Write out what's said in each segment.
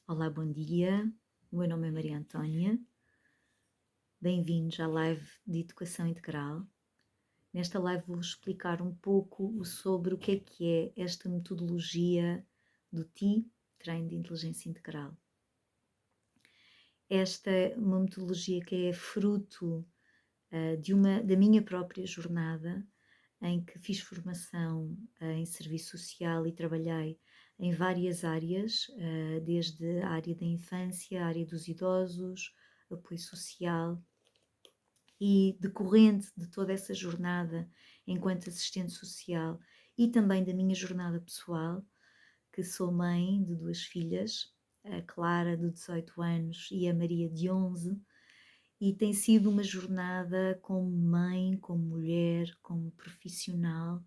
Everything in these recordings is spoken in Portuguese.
Olá, bom dia. O meu nome é Maria Antónia. Bem-vindos à live de Educação Integral. Nesta live vou explicar um pouco sobre o que é esta metodologia do TI, Treino de Inteligência Integral. Esta é uma metodologia que é fruto da minha própria jornada, em que fiz formação em serviço social e trabalhei em várias áreas, desde a área da infância, a área dos idosos, apoio social, e decorrente de toda essa jornada enquanto assistente social e também da minha jornada pessoal, que sou mãe de duas filhas, a Clara de 18 anos e a Maria de 11, e tem sido uma jornada como mãe, como mulher, como profissional,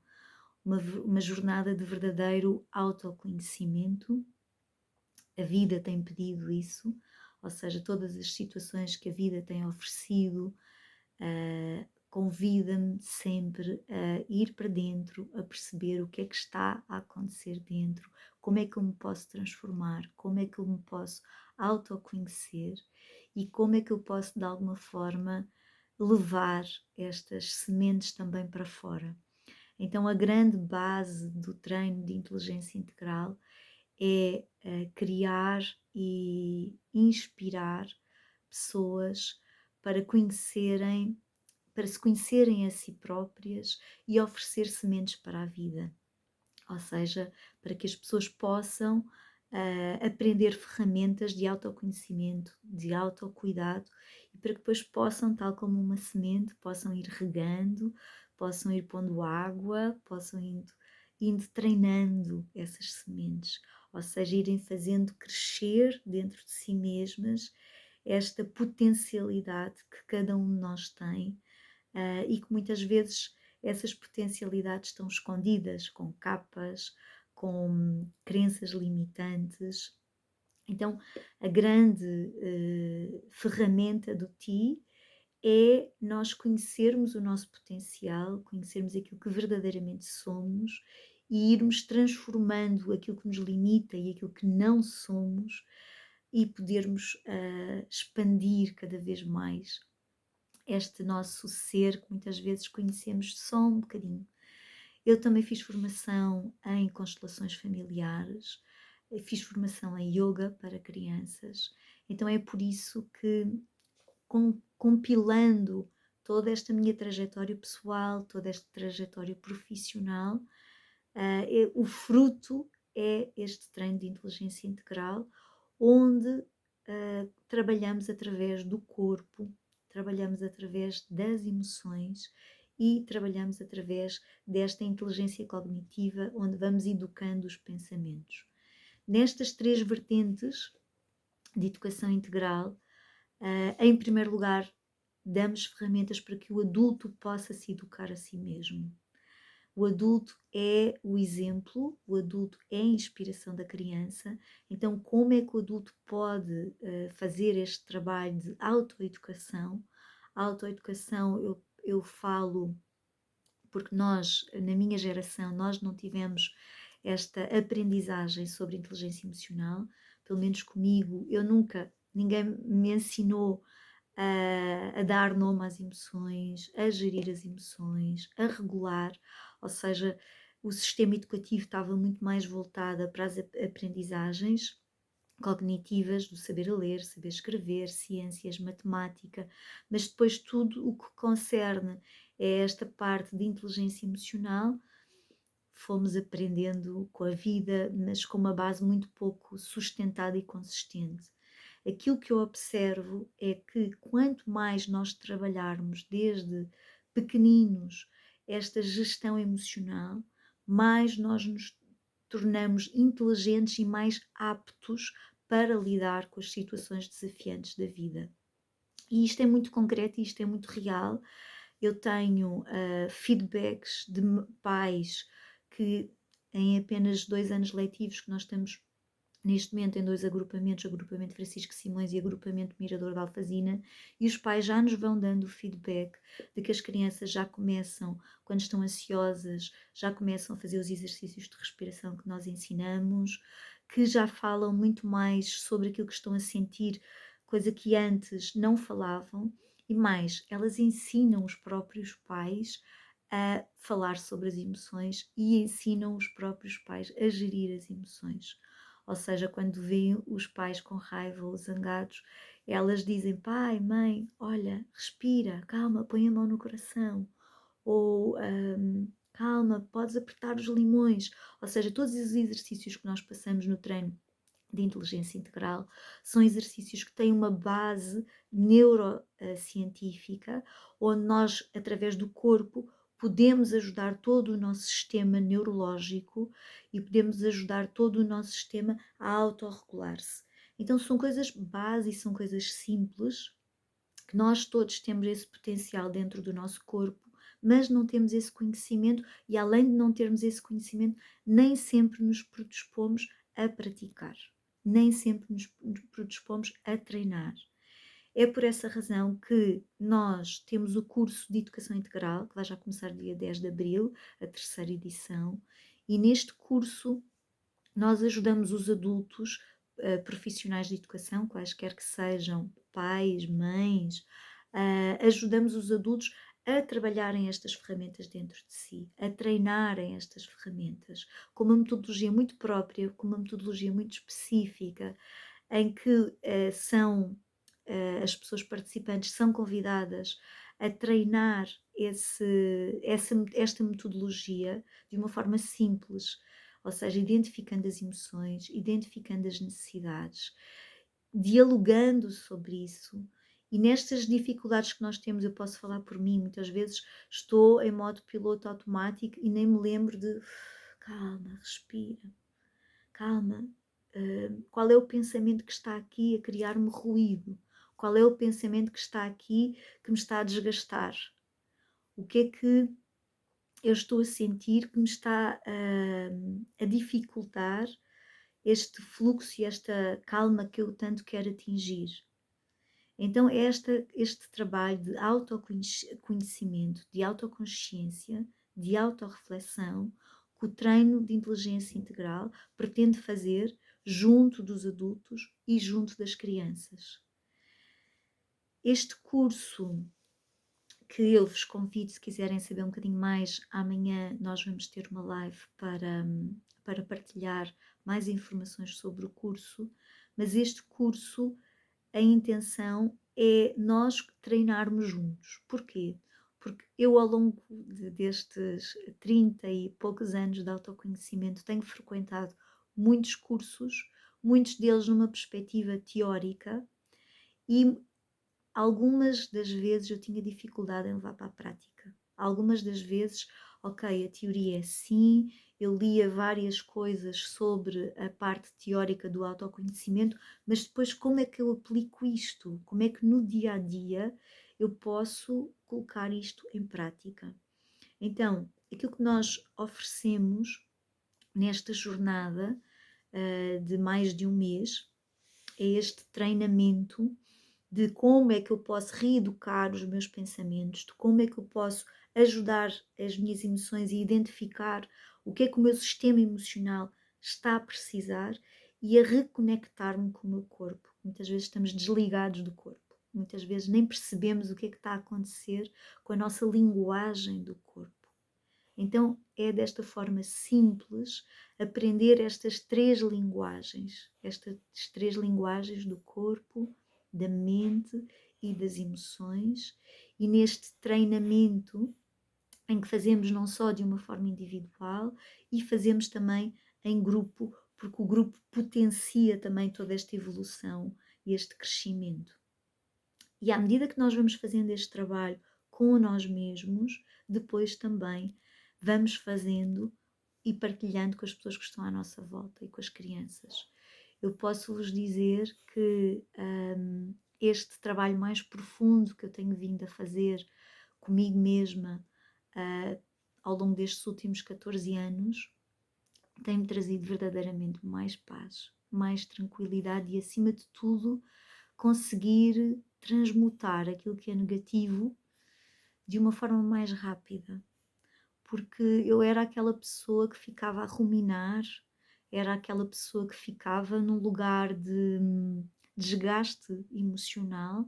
uma jornada de verdadeiro autoconhecimento. A vida tem pedido isso, ou seja, todas as situações que a vida tem oferecido convida-me sempre a ir para dentro, a perceber o que é que está a acontecer dentro, como é que eu me posso transformar, como é que eu me posso autoconhecer e como é que eu posso de alguma forma levar estas sementes também para fora. Então a grande base do treino de inteligência integral é criar e inspirar pessoas para conhecerem, para se conhecerem a si próprias e oferecer sementes para a vida. Ou seja, para que as pessoas possam aprender ferramentas de autoconhecimento, de autocuidado e para que depois possam, tal como uma semente, possam ir regando, possam ir pondo água, possam indo treinando essas sementes, ou seja, irem fazendo crescer dentro de si mesmas esta potencialidade que cada um de nós tem, e que muitas vezes essas potencialidades estão escondidas com capas, com crenças limitantes. Então, a grande ferramenta do TI é nós conhecermos o nosso potencial, conhecermos aquilo que verdadeiramente somos e irmos transformando aquilo que nos limita e aquilo que não somos e podermos expandir cada vez mais este nosso ser que muitas vezes conhecemos só um bocadinho. Eu também fiz formação em constelações familiares, fiz formação em yoga para crianças, então é por isso que compilando toda esta minha trajetória pessoal, toda esta trajetória profissional, o fruto é este treino de inteligência integral, onde trabalhamos através do corpo, trabalhamos através das emoções e trabalhamos através desta inteligência cognitiva, onde vamos educando os pensamentos. Nestas três vertentes de educação integral, em primeiro lugar, damos ferramentas para que o adulto possa se educar a si mesmo. O adulto é o exemplo, o adulto é a inspiração da criança, então como é que o adulto pode fazer este trabalho de autoeducação? A autoeducação eu falo porque nós, na minha geração, nós não tivemos esta aprendizagem sobre inteligência emocional, pelo menos comigo, ninguém me ensinou a dar nome às emoções, a gerir as emoções, a regular, ou seja, o sistema educativo estava muito mais voltado para as aprendizagens cognitivas, do saber ler, saber escrever, ciências, matemática, mas depois tudo o que concerne é esta parte de inteligência emocional, fomos aprendendo com a vida, mas com uma base muito pouco sustentada e consistente. Aquilo que eu observo é que quanto mais nós trabalharmos desde pequeninos esta gestão emocional, mais nós nos tornamos inteligentes e mais aptos para lidar com as situações desafiantes da vida. E isto é muito concreto e isto é muito real. Eu tenho feedbacks de pais que em apenas 2 anos letivos que nós estamos neste momento em 2 agrupamentos, agrupamento Francisco Simões e agrupamento Mirador de Alfazina, e os pais já nos vão dando feedback de que as crianças já começam, quando estão ansiosas, já começam a fazer os exercícios de respiração que nós ensinamos, que já falam muito mais sobre aquilo que estão a sentir, coisa que antes não falavam, e mais, elas ensinam os próprios pais a falar sobre as emoções e ensinam os próprios pais a gerir as emoções. Ou seja, quando veem os pais com raiva ou zangados, elas dizem: pai, mãe, olha, respira, calma, põe a mão no coração. Ou calma, podes apertar os limões. Ou seja, todos os exercícios que nós passamos no treino de inteligência integral são exercícios que têm uma base neurocientífica, onde nós, através do corpo, podemos ajudar todo o nosso sistema neurológico e podemos ajudar todo o nosso sistema a autorregular-se. Então são coisas básicas, são coisas simples, que nós todos temos esse potencial dentro do nosso corpo, mas não temos esse conhecimento e, além de não termos esse conhecimento, nem sempre nos predispomos a praticar, nem sempre nos predispomos a treinar. É por essa razão que nós temos o curso de Educação Integral, que vai já começar dia 10 de abril, a terceira edição, e neste curso nós ajudamos os adultos, profissionais de educação, quaisquer que sejam, pais, mães, ajudamos os adultos a trabalharem estas ferramentas dentro de si, a treinarem estas ferramentas, com uma metodologia muito própria, com uma metodologia muito específica, em que as pessoas participantes são convidadas a treinar esta metodologia de uma forma simples, ou seja, identificando as emoções, identificando as necessidades, dialogando sobre isso. E nestas dificuldades que nós temos, eu posso falar por mim, muitas vezes estou em modo piloto automático e nem me lembro de calma, respira, calma. Qual é o pensamento que está aqui a criar-me ruído? Qual é o pensamento que está aqui que me está a desgastar? O que é que eu estou a sentir que me está a dificultar este fluxo e esta calma que eu tanto quero atingir? Então, é este trabalho de autoconhecimento, de autoconsciência, de autorreflexão, que o treino de inteligência integral pretende fazer junto dos adultos e junto das crianças. Este curso, que eu vos convido, se quiserem saber um bocadinho mais, amanhã nós vamos ter uma live para partilhar mais informações sobre o curso, mas este curso, a intenção é nós treinarmos juntos. Porquê? Porque eu, ao longo destes 30 e poucos anos de autoconhecimento, tenho frequentado muitos cursos, muitos deles numa perspectiva teórica, e algumas das vezes eu tinha dificuldade em levar para a prática. Algumas das vezes, ok, a teoria é assim, eu lia várias coisas sobre a parte teórica do autoconhecimento, mas depois como é que eu aplico isto? Como é que no dia a dia eu posso colocar isto em prática? Então, aquilo que nós oferecemos nesta jornada de mais de um mês é este treinamento de como é que eu posso reeducar os meus pensamentos, de como é que eu posso ajudar as minhas emoções e identificar o que é que o meu sistema emocional está a precisar e a reconectar-me com o meu corpo. Muitas vezes estamos desligados do corpo, muitas vezes nem percebemos o que é que está a acontecer com a nossa linguagem do corpo. Então é desta forma simples aprender estas três linguagens do corpo, da mente e das emoções, e neste treinamento em que fazemos não só de uma forma individual e fazemos também em grupo, porque o grupo potencia também toda esta evolução e este crescimento. E à medida que nós vamos fazendo este trabalho com nós mesmos, depois também vamos fazendo e partilhando com as pessoas que estão à nossa volta e com as crianças. Eu posso vos dizer que este trabalho mais profundo que eu tenho vindo a fazer comigo mesma ao longo destes últimos 14 anos tem-me trazido verdadeiramente mais paz, mais tranquilidade e, acima de tudo, conseguir transmutar aquilo que é negativo de uma forma mais rápida. Porque eu era aquela pessoa que ficava a ruminar, era aquela pessoa que ficava num lugar de desgaste emocional,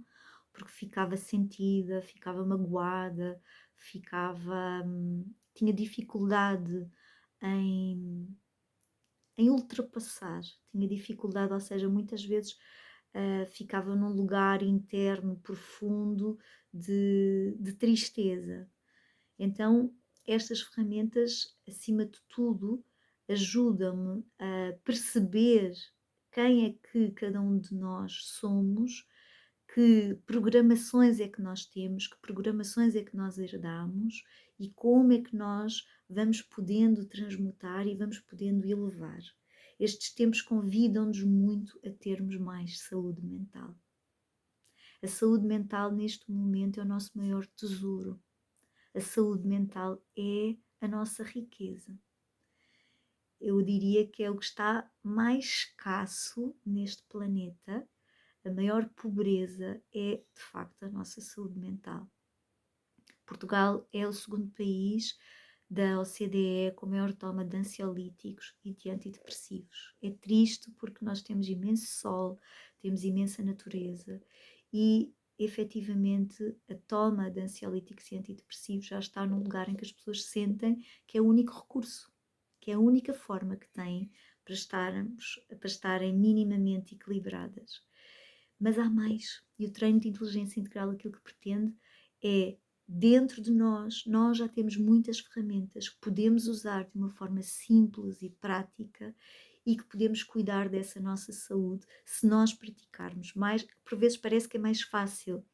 porque ficava sentida, ficava magoada, ficava, tinha dificuldade em, em ultrapassar, tinha dificuldade, ou seja, muitas vezes ficava num lugar interno profundo de tristeza. Então, estas ferramentas, acima de tudo, ajudam-me a perceber quem é que cada um de nós somos, que programações é que nós temos, que programações é que nós herdamos e como é que nós vamos podendo transmutar e vamos podendo elevar. Estes tempos convidam-nos muito a termos mais saúde mental. A saúde mental, neste momento, é o nosso maior tesouro. A saúde mental é a nossa riqueza. Eu diria que é o que está mais escasso neste planeta. A maior pobreza é, de facto, a nossa saúde mental. Portugal é o segundo país da OCDE com maior toma de ansiolíticos e de antidepressivos. É triste porque nós temos imenso sol, temos imensa natureza e, efetivamente, a toma de ansiolíticos e antidepressivos já está num lugar em que as pessoas sentem que é o único recurso, que é a única forma que têm para estarem minimamente equilibradas. Mas há mais, e o treino de inteligência integral aquilo que pretende é, dentro de nós já temos muitas ferramentas que podemos usar de uma forma simples e prática e que podemos cuidar dessa nossa saúde se nós praticarmos. Mais, por vezes parece que é mais fácil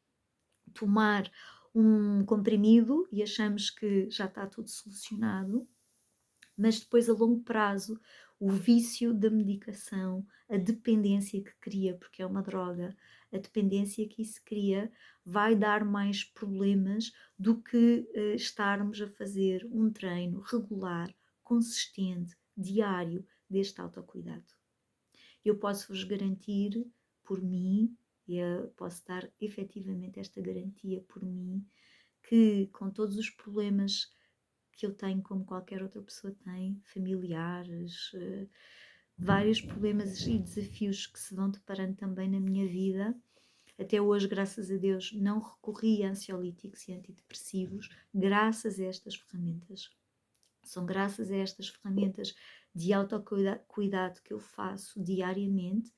tomar um comprimido e achamos que já está tudo solucionado, mas depois a longo prazo o vício da medicação, a dependência que cria, porque é uma droga, a dependência que isso cria vai dar mais problemas do que estarmos a fazer um treino regular, consistente, diário deste autocuidado. Eu posso-vos garantir por mim, e eu posso dar efetivamente esta garantia por mim, que com todos os problemas que eu tenho como qualquer outra pessoa tem, familiares, vários problemas e desafios que se vão deparando também na minha vida. Até hoje, graças a Deus, não recorri a ansiolíticos e antidepressivos, graças a estas ferramentas. São graças a estas ferramentas de autocuidado que eu faço diariamente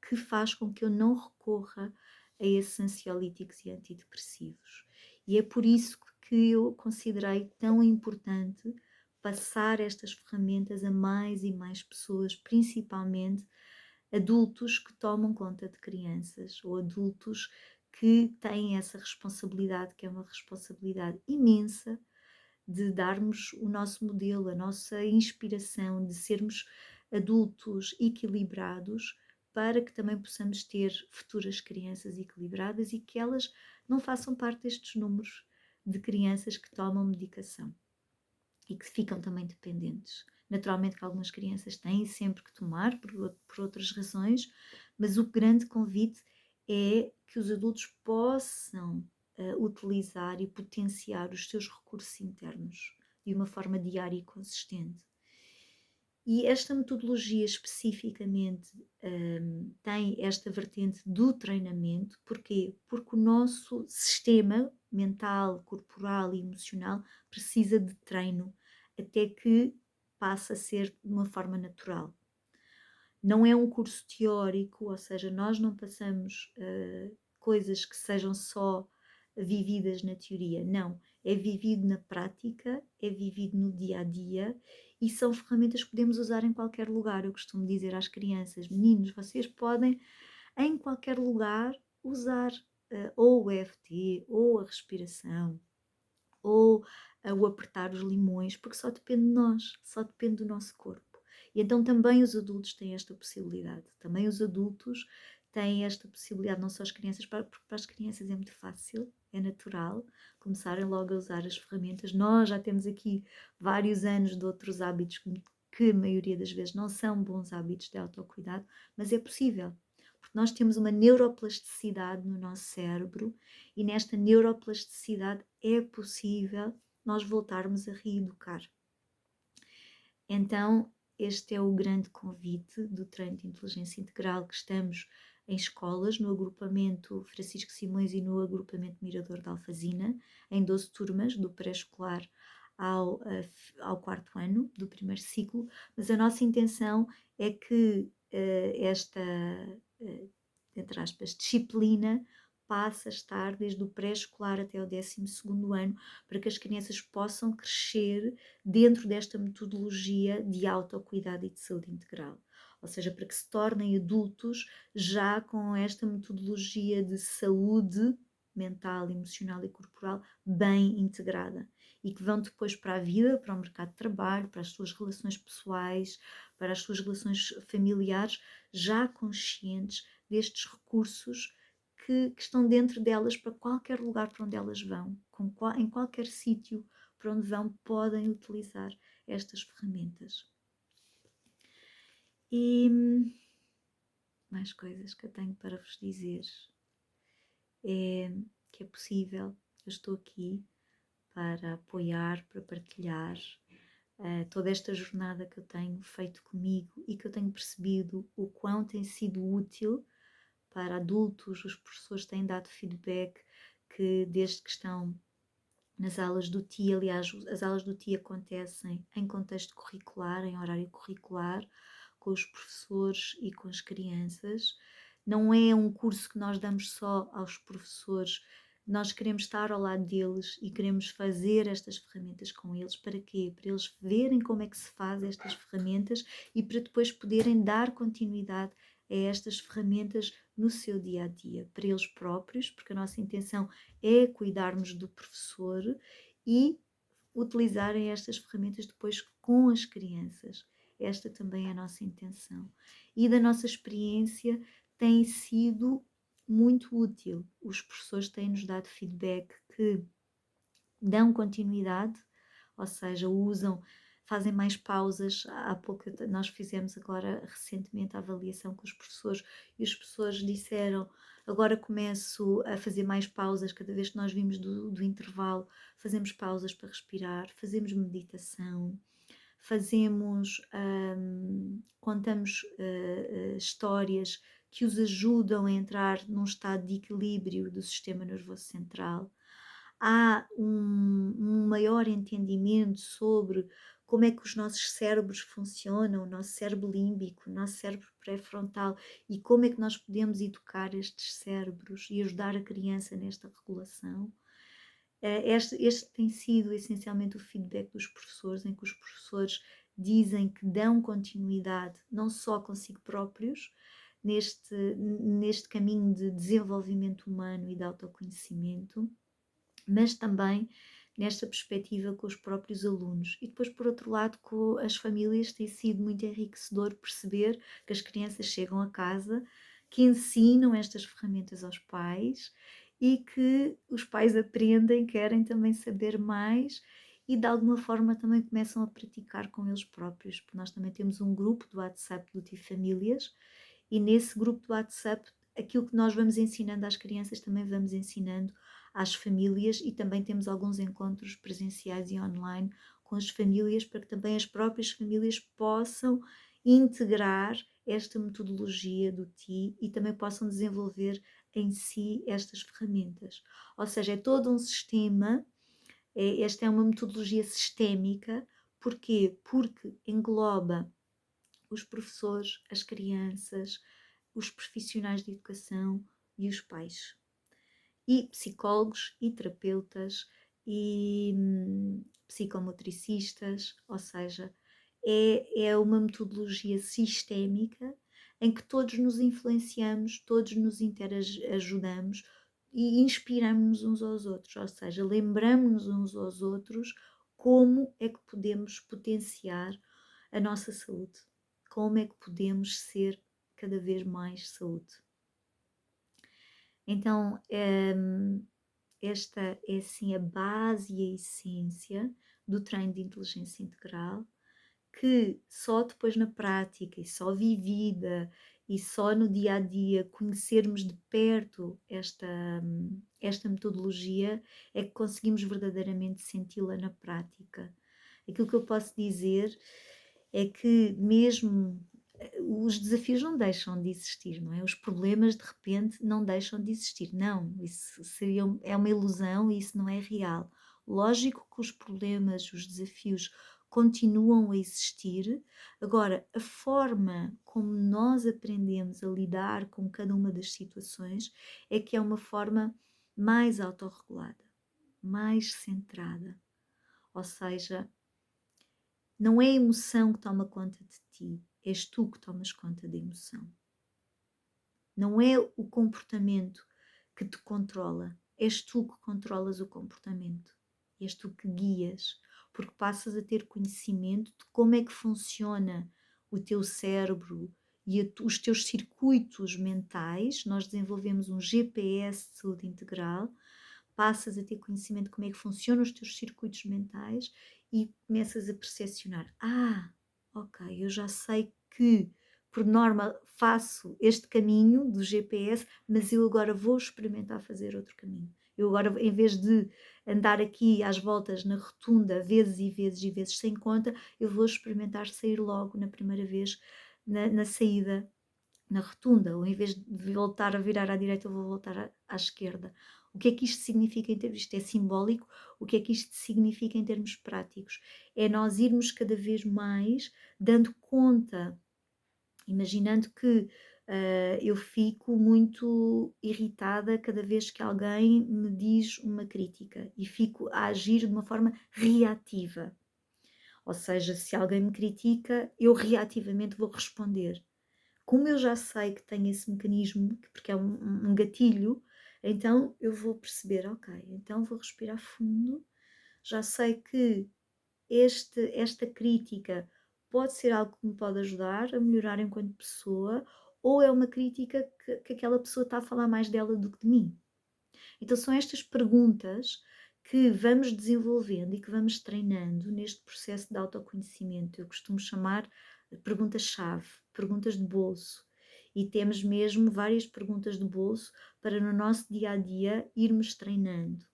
que faz com que eu não recorra a esses ansiolíticos e antidepressivos. E é por isso que eu considerei tão importante passar estas ferramentas a mais e mais pessoas, principalmente adultos que tomam conta de crianças ou adultos que têm essa responsabilidade, que é uma responsabilidade imensa, de darmos o nosso modelo, a nossa inspiração, de sermos adultos equilibrados para que também possamos ter futuras crianças equilibradas e que elas não façam parte destes números de crianças que tomam medicação e que ficam também dependentes. Naturalmente que algumas crianças têm sempre que tomar por outras razões, mas o grande convite é que os adultos possam utilizar e potenciar os seus recursos internos de uma forma diária e consistente. E esta metodologia especificamente tem esta vertente do treinamento. Porquê? Porque o nosso sistema mental, corporal e emocional precisa de treino até que passe a ser de uma forma natural. Não é um curso teórico, ou seja, nós não passamos coisas que sejam só vividas na teoria, não. É vivido na prática, é vivido no dia a dia e são ferramentas que podemos usar em qualquer lugar. Eu costumo dizer às crianças, meninos, vocês podem em qualquer lugar usar ou o EFT, ou a respiração, ou o apertar os limões, porque só depende de nós, só depende do nosso corpo. E então também os adultos têm esta possibilidade, também os adultos têm esta possibilidade, não só as crianças, porque para as crianças é muito fácil, é natural começarem logo a usar as ferramentas. Nós já temos aqui vários anos de outros hábitos que a maioria das vezes não são bons hábitos de autocuidado, mas é possível, porque nós temos uma neuroplasticidade no nosso cérebro e nesta neuroplasticidade é possível nós voltarmos a reeducar. Então, este é o grande convite do treino de inteligência integral que estamos em escolas, no agrupamento Francisco Simões e no agrupamento Mirador da Alfazina, em 12 turmas, do pré-escolar ao quarto ano do primeiro ciclo, mas a nossa intenção é que esta, entre aspas, disciplina passe a estar desde o pré-escolar até o 12º ano, para que as crianças possam crescer dentro desta metodologia de autocuidado e de saúde integral. Ou seja, para que se tornem adultos já com esta metodologia de saúde mental, emocional e corporal bem integrada, e que vão depois para a vida, para o mercado de trabalho, para as suas relações pessoais, para as suas relações familiares, já conscientes destes recursos que estão dentro delas, para qualquer lugar para onde elas vão, em qualquer sítio para onde vão, podem utilizar estas ferramentas. E mais coisas que eu tenho para vos dizer é que é possível, eu estou aqui para apoiar, para partilhar toda esta jornada que eu tenho feito comigo e que eu tenho percebido o quão tem sido útil para adultos. Os professores têm dado feedback que desde que estão nas aulas do TI, aliás, as aulas do TI acontecem em contexto curricular, em horário curricular, com os professores e com as crianças. Não é um curso que nós damos só aos professores, nós queremos estar ao lado deles e queremos fazer estas ferramentas com eles. Para quê? Para eles verem como é que se faz estas ferramentas e para depois poderem dar continuidade a estas ferramentas no seu dia a dia, para eles próprios, porque a nossa intenção é cuidarmos do professor e utilizarem estas ferramentas depois com as crianças. Esta também é a nossa intenção. E da nossa experiência tem sido muito útil. Os professores têm-nos dado feedback que dão continuidade, ou seja, fazem mais pausas. Há pouco nós fizemos agora recentemente a avaliação com os professores e os professores disseram: agora começo a fazer mais pausas, cada vez que nós vimos do intervalo, fazemos pausas para respirar, fazemos meditação, contamos histórias que os ajudam a entrar num estado de equilíbrio do sistema nervoso central. Há um maior entendimento sobre como é que os nossos cérebros funcionam, o nosso cérebro límbico, o nosso cérebro pré-frontal, e como é que nós podemos educar estes cérebros e ajudar a criança nesta regulação. Este tem sido essencialmente o feedback dos professores, em que os professores dizem que dão continuidade não só consigo próprios, neste caminho de desenvolvimento humano e de autoconhecimento, mas também nesta perspectiva com os próprios alunos. E depois, por outro lado, com as famílias, tem sido muito enriquecedor perceber que as crianças chegam a casa, que ensinam estas ferramentas aos pais e que os pais aprendem, querem também saber mais e de alguma forma também começam a praticar com eles próprios, porque nós também temos um grupo do WhatsApp do TI Famílias e nesse grupo do WhatsApp aquilo que nós vamos ensinando às crianças também vamos ensinando às famílias, e também temos alguns encontros presenciais e online com as famílias, para que também as próprias famílias possam integrar esta metodologia do TI e também possam desenvolver em si estas ferramentas. Ou seja, é todo um sistema, esta é uma metodologia sistémica. Porquê? Porque engloba os professores, as crianças, os profissionais de educação e os pais. E psicólogos e terapeutas e psicomotricistas, ou seja, é uma metodologia sistémica em que todos nos influenciamos, todos nos interajudamos e inspiramos-nos uns aos outros, ou seja, lembramos-nos uns aos outros como é que podemos potenciar a nossa saúde, como é que podemos ser cada vez mais saúde. Então, esta é assim a base e a essência do treino de inteligência integral, que só depois na prática e só vivida e só no dia a dia conhecermos de perto esta metodologia é que conseguimos verdadeiramente senti-la na prática. Aquilo que eu posso dizer é que mesmo os desafios não deixam de existir, não é? Os problemas de repente não deixam de existir. Não, isso seria é uma ilusão e isso não é real. Lógico que os problemas, os desafios continuam a existir. Agora, a forma como nós aprendemos a lidar com cada uma das situações é que é uma forma mais autorregulada, mais centrada. Ou seja, não é a emoção que toma conta de ti, és tu que tomas conta da emoção. Não é o comportamento que te controla, és tu que controlas o comportamento. És tu que guias, porque passas a ter conhecimento de como é que funciona o teu cérebro e os teus circuitos mentais. Nós desenvolvemos um GPS de saúde integral, passas a ter conhecimento de como é que funcionam os teus circuitos mentais e começas a percepcionar: ok, eu já sei que por norma faço este caminho do GPS, mas eu agora vou experimentar fazer outro caminho. Eu agora, em vez de andar aqui às voltas na rotunda vezes e vezes e vezes sem conta, eu vou experimentar sair logo na primeira vez na saída, na rotunda, ou em vez de voltar a virar à direita, eu vou voltar à esquerda. O que é que isto significa em termos, isto é simbólico, o que é que isto significa em termos práticos? É nós irmos cada vez mais dando conta, imaginando que eu fico muito irritada cada vez que alguém me diz uma crítica e fico a agir de uma forma reativa. Ou seja, se alguém me critica, eu reativamente vou responder. Como eu já sei que tenho esse mecanismo, porque é um gatilho, então eu vou perceber, ok, então vou respirar fundo, já sei que esta crítica pode ser algo que me pode ajudar a melhorar enquanto pessoa, ou é uma crítica que aquela pessoa está a falar mais dela do que de mim. Então são estas perguntas que vamos desenvolvendo e que vamos treinando neste processo de autoconhecimento. Eu costumo chamar perguntas-chave, perguntas de bolso. E temos mesmo várias perguntas de bolso para no nosso dia a dia irmos treinando.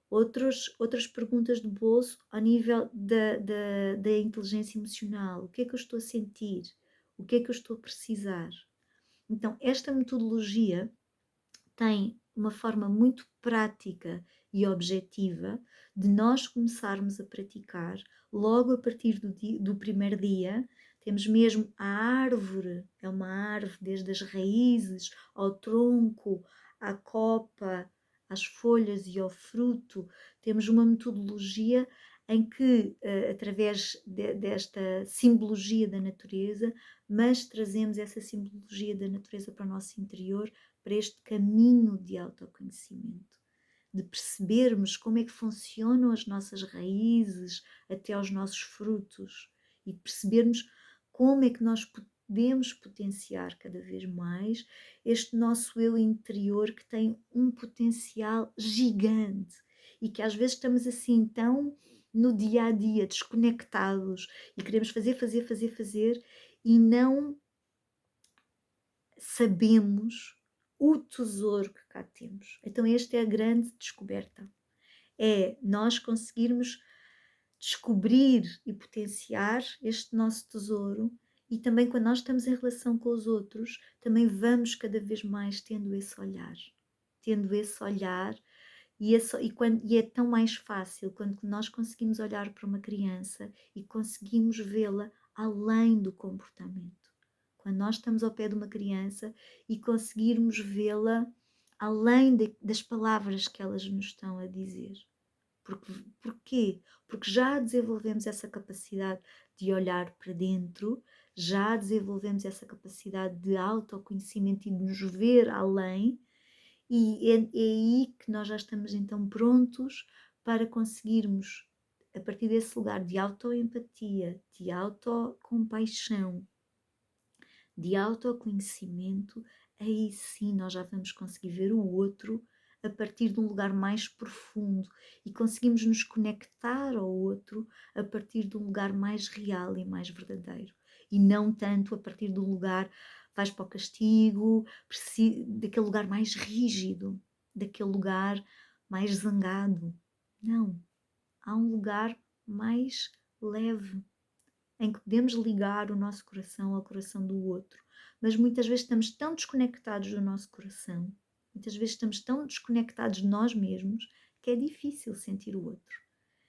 Outras perguntas de bolso ao nível da inteligência emocional. O que é que eu estou a sentir? O que é que eu estou a precisar? Então, esta metodologia tem uma forma muito prática e objetiva de nós começarmos a praticar logo a partir do primeiro dia. Temos mesmo a árvore, é uma árvore desde as raízes ao tronco, à copa, às folhas e ao fruto. Temos uma metodologia em que, através desta simbologia da natureza, mas trazemos essa simbologia da natureza para o nosso interior, para este caminho de autoconhecimento, de percebermos como é que funcionam as nossas raízes até aos nossos frutos e percebermos como é que nós podemos potenciar cada vez mais este nosso eu interior, que tem um potencial gigante e que às vezes estamos assim tão no dia a dia desconectados e queremos fazer e não sabemos o tesouro que cá temos. Então esta é a grande descoberta. É nós conseguirmos descobrir e potenciar este nosso tesouro, e também quando nós estamos em relação com os outros, também vamos cada vez mais tendo esse olhar. Tendo esse olhar e é tão mais fácil quando nós conseguimos olhar para uma criança e conseguimos vê-la além do comportamento. Quando nós estamos ao pé de uma criança e conseguirmos vê-la além das palavras que elas nos estão a dizer. Porquê? Porque já desenvolvemos essa capacidade de olhar para dentro, já desenvolvemos essa capacidade de autoconhecimento e de nos ver além, e é aí que nós já estamos então prontos para conseguirmos, a partir desse lugar de autoempatia, de autocompaixão, de autoconhecimento, aí sim nós já vamos conseguir ver o outro a partir de um lugar mais profundo e conseguimos nos conectar ao outro a partir de um lugar mais real e mais verdadeiro, e não tanto a partir do lugar vais para o castigo, daquele lugar mais rígido, daquele lugar mais zangado. Não, há um lugar mais leve, em que podemos ligar o nosso coração ao coração do outro, mas muitas vezes estamos tão desconectados do nosso coração, muitas vezes estamos tão desconectados de nós mesmos, que é difícil sentir o outro.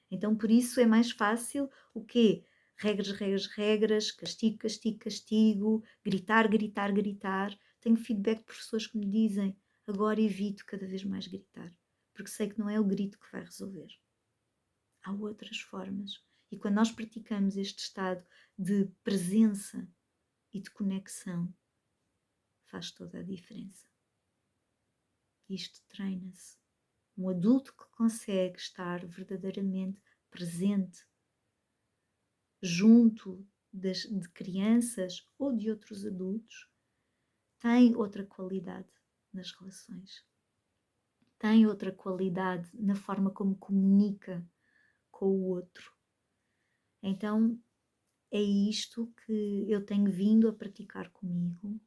Então, por isso é mais fácil o quê? Regras, regras, regras, castigo, castigo, castigo, gritar, gritar, gritar. Tenho feedback de professores que me dizem, agora evito cada vez mais gritar, porque sei que não é o grito que vai resolver. Há outras formas. E quando nós praticamos este estado de presença e de conexão, faz toda a diferença. Isto treina-se. Um adulto que consegue estar verdadeiramente presente junto de crianças ou de outros adultos tem outra qualidade nas relações. Tem outra qualidade na forma como comunica com o outro. Então, é isto que eu tenho vindo a praticar comigo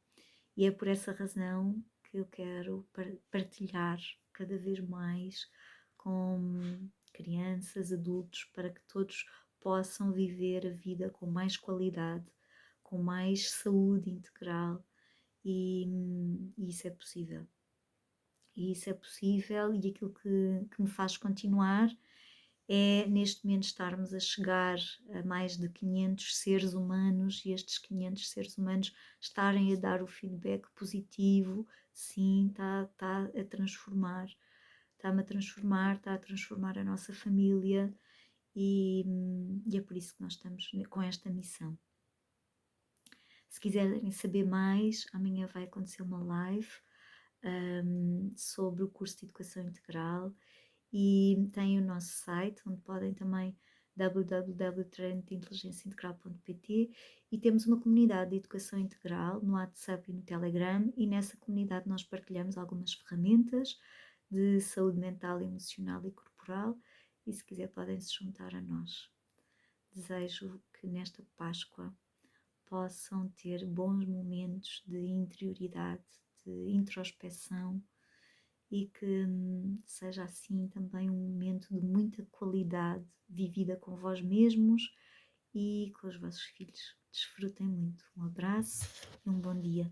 e é por essa razão que eu quero partilhar cada vez mais com crianças, adultos, para que todos possam viver a vida com mais qualidade, com mais saúde integral e isso é possível. E isso é possível e aquilo que me faz continuar é neste momento estarmos a chegar a mais de 500 seres humanos e estes 500 seres humanos estarem a dar o feedback positivo, sim, está a transformar, está-me a transformar a nossa família e é por isso que nós estamos com esta missão. Se quiserem saber mais, amanhã vai acontecer uma live sobre o curso de Educação Integral e tem o nosso site onde podem também www.treinodeinteligênciaintegral.pt e temos uma comunidade de educação integral no WhatsApp e no Telegram e nessa comunidade nós partilhamos algumas ferramentas de saúde mental, emocional e corporal e se quiser podem se juntar a nós. Desejo que nesta Páscoa possam ter bons momentos de interioridade, de introspeção e que seja assim também um momento de muita qualidade vivida com vós mesmos e com os vossos filhos. Desfrutem muito. Um abraço e um bom dia.